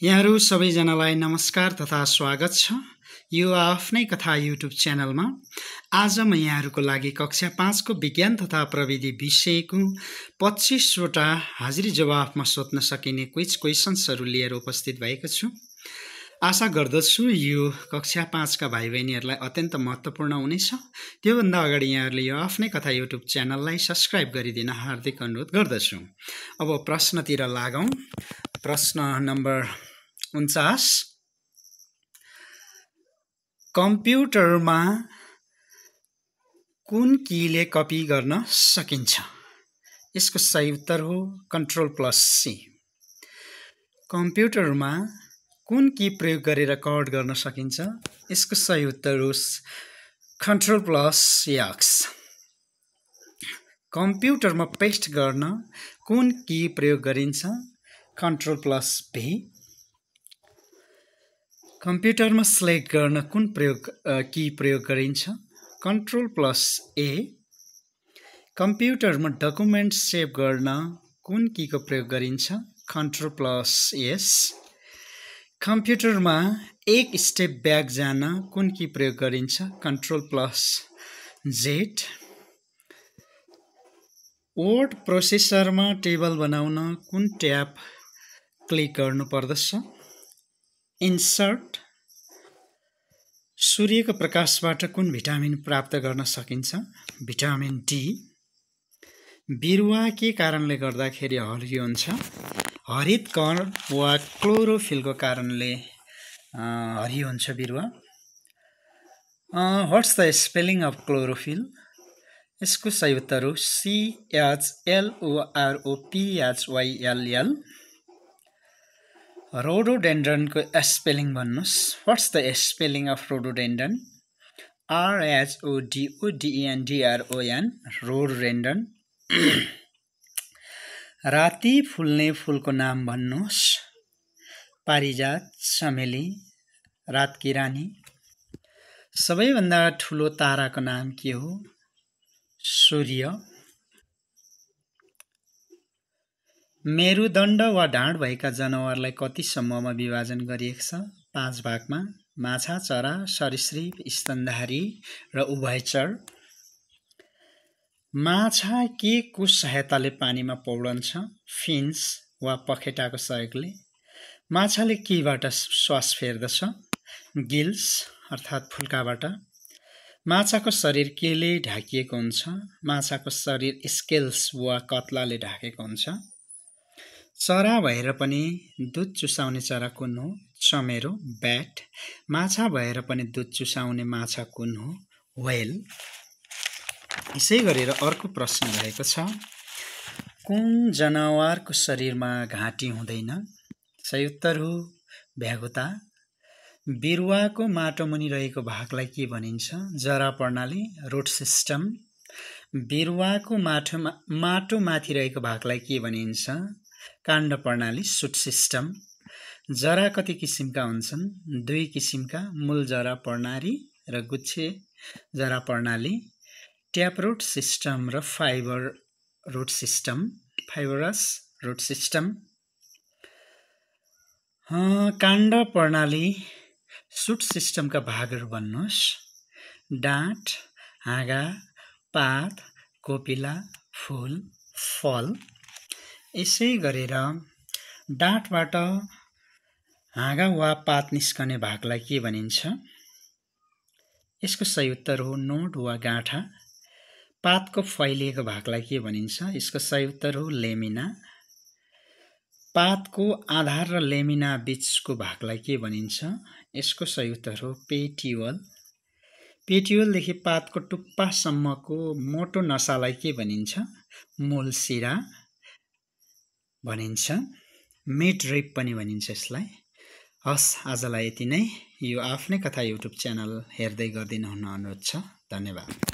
यहाँहरू सबैजनालाई नमस्कार तथा स्वागत छ। यो आफ्नै कथा युट्युब च्यानलमा आज म यहाँहरूको लागि कक्षा 5 को विज्ञान तथा प्रविधि विषयको 25 वटा हाजिरी जवाफमा सोध्न सकिने क्विज क्वेशन्सहरू लिएर उपस्थित भएको छु। आशा गर्दछु यो कक्षा 5 का भाइ बहिनीहरूलाई अत्यन्त महत्त्वपूर्ण हुनेछ। त्योभन्दा अगाडि यहाँहरूले यो आफ्नै कथा युट्युब च्यानललाई सब्स्क्राइब गरिदिन हार्दिक अनुरोध गर्दछु। अब प्रश्नतिर लागौं। प्रश्न नम्बर 49। कम्प्युटरमा कुन कीले कपी गर्न सकिन्छ? यसको सही उत्तर हो Ctrl+C। कम्प्युटरमा कुन की प्रयोग गरेर कट गर्न सकिन्छ? यसको सही उत्तर हो Ctrl+X। कम्प्युटरमा पेस्ट गर्न कुन की प्रयोग गरिन्छ? Ctrl+V। कम्प्युटरमा सिलेक्ट गर्न कुन की प्रयोग गरिन्छ? Ctrl+A। कम्प्युटरमा डकुमेन्ट सेभ गर्न कुन कीको प्रयोग गरिन्छ? Ctrl+S। कम्प्युटरमा एक स्टेप ब्याक जान कुन की प्रयोग गरिन्छ? Ctrl+Z। वर्ड प्रोसेसरमा टेबल बनाउन कुन ट्याब क्लिक गर्नु पर्दछ? इन्सर्ट। सूर्यको प्रकाशबाट कुन भिटामिन प्राप्त गर्न सकिन्छ? Vitamin D. बिरुवा के कारणले गर्दाखेरि हरियो हुन्छ? हरित कण वा क्लोरोफिलको कारणले हरियो हुन्छ बिरुवा। What's the spelling of chlorophyll? यसको सही उत्तर हो CHLOROPHYLL। रोडोडेन्ड्रनको स्पेलिङ भन्नुस्। What's the spelling of rhododendron? RHODODENDRON। Rhododendron. राति फुल्ने फुलको नाम भन्नुस्। पारिजात, चमेली, रातकी रानी। सबैभन्दा ठुलो ताराको नाम के हो? सूर्य। मेरुदण्ड वा ढाड भएका जनावरलाई कति समूहमा विभाजन गरिएको छ? 5 भागमा। माछा, चरा, सरीसृप, स्तनधारी र उभयचर। माछा के को सहायताले पानीमा पौडन्छ? फिन्स वा पखेटाको सहयोगले। माछाले केबाट श्वास फेर्दछ? गिल्स अर्थात् फुल्काबाट। माछाको शरीर केले ढाकिएको हुन्छ? माछाको शरीर स्केल्स वा कत्लाले ढाकेको हुन्छ। चरा भएर पनि दूध चुसाउने चरा कुन हो? चमेरो, ब्याट। माछा भएर पनि दूध चुसाउने माछा कुन हो? व्हेल। यसै गरेर अर्को प्रश्न रहेको छ। कुन जनावरको शरीरमा घाँटी हुँदैन? सही उत्तर हो भ्यागुता। बिरुवाको माटो मुनि रहेको भागलाई के भनिन्छ? जरा प्रणाली, रुट सिस्टम। बिरुवाको माटो माथि रहेको भागलाई के भनिन्छ? काण्ड प्रणाली, सुट सिस्टम। जरा कति किसिमका हुन्छन्? 2 किसिमका, मूल जरा प्रणाली र गुच्छे जरा प्रणाली। ट्यापरुट सिस्टम र fibre root system, fibrous root system. काण्ड प्रणाली, सुट सिस्टमका भागहरू भन्नुहोस्। डाँठ, हाँगा, पात, कोपिला, फूल, फल। यसै गरेर डाँठबाट हाँगा वा पात निस्कने भागलाई के भनिन्छ? यसको सही उत्तर हो नोड वा गाँठा। पातको फैलिएको भागलाई के भनिन्छ? यसको सही उत्तर हो लेमिना। पातको आधार र लेमिना बीचको भागलाई के भनिन्छ? यसको सही उत्तर हो पेटियोल। पेटियोलदेखि पातको टुप्पासम्मको मोटो नसालाई के भनिन्छ? मूल सिरा भनिन्छ। मिड रिप पनि भनिन्छ यसलाई। हस्, आजलाई यति नै। यो आफ्नै कथा युट्युब च्यानल हेर्दै गरिदिनु हुन अनुरोध छ। धन्यवाद।